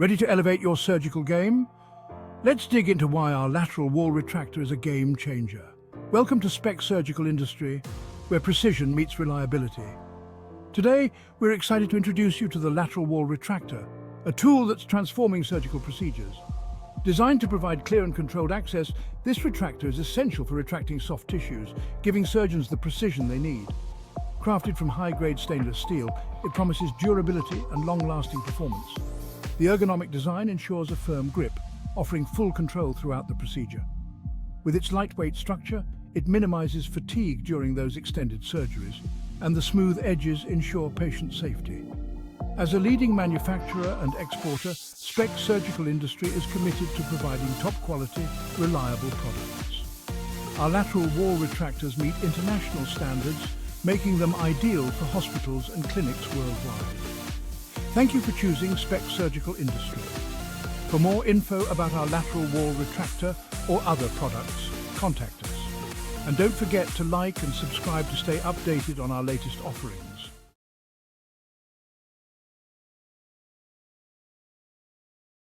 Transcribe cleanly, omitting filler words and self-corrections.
Ready to elevate your surgical game? Let's dig into why our lateral wall retractor is a game changer. Welcome to Spec Surgical Industry, where precision meets reliability. Today, we're excited to introduce you to the lateral wall retractor, a tool that's transforming surgical procedures. Designed to provide clear and controlled access, this retractor is essential for retracting soft tissues, giving surgeons the precision they need. Crafted from high-grade stainless steel, it promises durability and long-lasting performance. The ergonomic design ensures a firm grip, offering full control throughout the procedure. With its lightweight structure, it minimizes fatigue during those extended surgeries, and the smooth edges ensure patient safety. As a leading manufacturer and exporter, Spec Surgical Industry is committed to providing top-quality, reliable products. Our lateral wall retractors meet international standards, making them ideal for hospitals and clinics worldwide. Thank you for choosing Spec Surgical Industry. For more info about our lateral wall retractor or other products, contact us. And don't forget to like and subscribe to stay updated on our latest offerings.